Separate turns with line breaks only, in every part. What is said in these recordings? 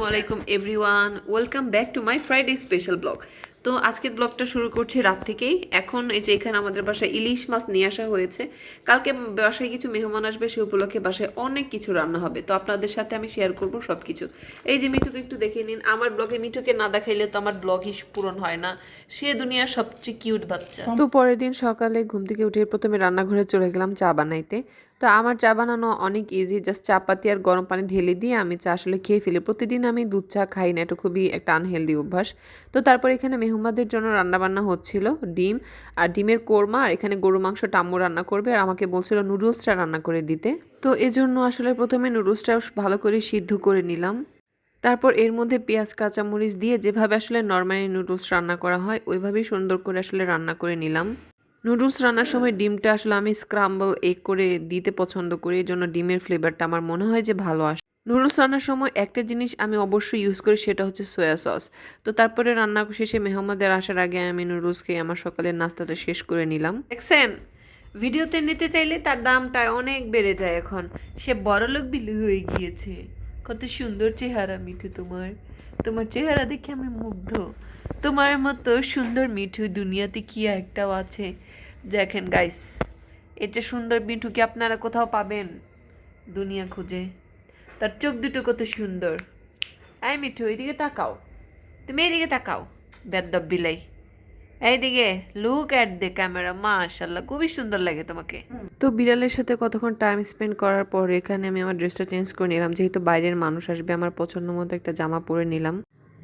আলাইকুম everyone, welcome back to my Friday special blog. তো আজকের ব্লগটা শুরু করছি রাত থেকেই। এখন এই যে এখানে আমাদের বাসায় ইলিশ মাছ নিয়ে আসা হয়েছে। কালকে বাসায় কিছু মেহমান আসবে, সে উপলক্ষে বাসায় অনেক কিছু রান্না হবে, তো আপনাদের সাথে আমি শেয়ার করব সব কিছু। এই যে মিঠুকে একটু দেখে নিন, আমার ব্লগে মিঠুকে না দেখাইলে তো আমার ব্লগই পূরণ হয় না। সে দুনিয়ার সবচেয়ে কিউট বাচ্চা। তো পরের দিন সকালে ঘুম থেকে উঠে প্রথমে রান্নাঘরে চলে গেলাম চা বানাইতে। তো আমার চা বানানো অনেক ইজি, জাস্ট চা পাতি আর গরম পানি ঢেলে দিয়ে আমি চা আসলে খেয়ে ফেলি। প্রতিদিন আমি দুধ চা খাই না, এটা খুবই একটা আনহেলদি অভ্যাস। তো তারপর এখানে মেহমানদের জন্য রান্নাবান্না হচ্ছিল, ডিম আর ডিমের কোরমা, আর এখানে গরু মাংস টাম্মু রান্না করবে, আর আমাকে বলছিল নুডলসটা রান্না করে দিতে। তো এজন্য আসলে প্রথমে নুডলসটা ভালো করে সিদ্ধ করে নিলাম। তারপর এর মধ্যে পেঁয়াজ কাঁচামরিচ দিয়ে যেভাবে আসলে নর্মালি নুডলস রান্না করা হয় ওইভাবেই সুন্দর করে আসলে রান্না করে নিলাম। নুডলস রান্নার সময় ডিমটা আসলে আমি স্ক্রাম্বল এগ করে দিতে পছন্দ করি, এই জন্য ডিমের ফ্লেভারটা আমার মনে হয় যে ভালো আসে। নুডলস রান্নার সময় একটা জিনিস আমি অবশ্যই ইউজ করি, সেটা হচ্ছে সয়া সস। তো তারপরে রান্না শেষে মেহমানদের আসার আগে আমি নুডলস খেয়ে আমার সকালের নাস্তাটা শেষ করে নিলাম। দেখছেন, ভিডিওতে নিতে চাইলে তার দামটা অনেক বেড়ে যায়। এখন সে বড়লোক বিলু হয়ে গিয়েছে। কত সুন্দর চেহারা মিঠু তোমার। তোমার চেহারা দেখে আমি মুগ্ধ। তোমার মতো সুন্দর মিঠু দুনিয়াতে কি একটাও আছে? দেখেন গাইস, এটা সুন্দর মিঠু কি আপনারা কোথাও পাবেন দুনিয়া খুঁজে? তার চোখ দুটো কত সুন্দর। এই মিঠু, এদিকে তাকাও, তুমি এদিকে তাকাও, বেদ্দব বিলাই। এইদিকে লুক অ্যাট দ্য ক্যামেরা, মাশাআল্লাহ খুবই সুন্দর লাগে তোমাকে। তো বিড়ালের সাথে কতক্ষণ টাইম স্পেন্ড করার পর এখানে আমি আমার ড্রেসটা চেঞ্জ করে নিলাম, যেহেতু বাইরের মানুষ আসবে। আমার পছন্দ মতো একটা জামা পরে নিলাম।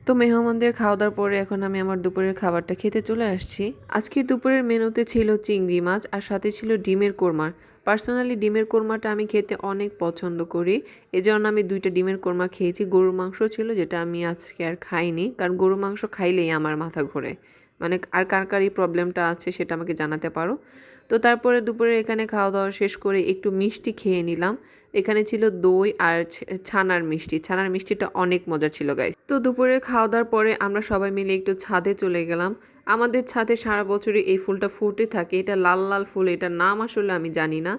তো মেহমানদের খাওয়া দাওয়ার পরে এখন আমি আমার দুপুরের খাবারটা খেতে চলে আসছি। আজকে দুপুরের মেনুতে ছিল চিংড়ি মাছ আর সাথে ছিল ডিমের কোরমা। পার্সোনালি ডিমের কোরমাটা আমি খেতে অনেক পছন্দ করি, এজন্য আমি 2টা ডিমের কোরমা খেয়েছি। গরুর মাংস ছিল, যেটা আমি আজকে আর খাইনি, কারণ গরুর মাংস খাইলেই আমার মাথা ঘোরে। মানে আর কার কার এই প্রবলেমটা আছে সেটা আমাকে জানাতে পারো। তো তারপরে দুপুরে এখানে খাওয়া দাওয়া শেষ করে একটু মিষ্টি খেয়ে নিলাম। এখানে ছিল দই আর ছানার মিষ্টি। ছানার মিষ্টিটা অনেক মজার ছিল গাইস। তো দুপুরে খাওয়া দাওয়ার পরে আমরা সবাই মিলে একটু ছাদে চলে গেলাম। আমাদের ছাদে সারা বছরই এই ফুলটা ফুটে থাকে, এটা লাল লাল ফুল, এটার নাম আসলে আমি জানি না।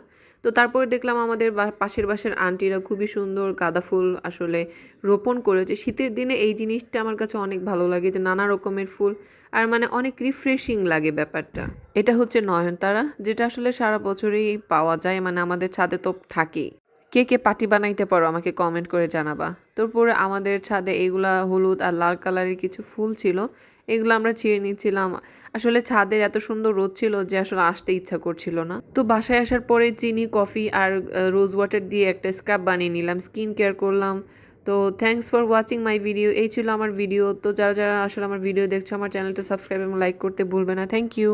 তো তারপরে দেখলাম আমাদের পাশের বাসার আন্টিরা খুবই সুন্দর গাঁদা ফুল আসলে রোপণ করেছে। শীতের দিনে এই জিনিসটা আমার কাছে অনেক ভালো লাগে, যে নানা রকমের ফুল, আর মানে অনেক রিফ্রেশিং লাগে ব্যাপারটা। এটা হচ্ছে নয়নতারা, যেটা আসলে সারা বছরই পাওয়া যায়, মানে আমাদের ছাদে তো থাকেই। কে কে পাটি বানাইতে পারো আমাকে কমেন্ট করে জানাবা। তারপরে আমাদের ছাদে এগুলা হলুদ আর লাল কালারের কিছু ফুল ছিল, এগুলো আমরা ছিঁড়ে নিচ্ছিলাম। আসলে ছাদের এত সুন্দর রোদ ছিল যে আসলে আসতে ইচ্ছা করছিল না। তো বাসায় আসার পরে চিনি, কফি আর রোজ ওয়াটার দিয়ে একটা স্ক্রাব বানিয়ে নিলাম, স্কিন কেয়ার করলাম। তো thanks for watching my video. এই ছিল আমার ভিডিও। তো যারা যারা আসলে আমার ভিডিও দেখছো, আমার চ্যানেলটা সাবস্ক্রাইব এবং লাইক করতে ভুলবে না। Thank you.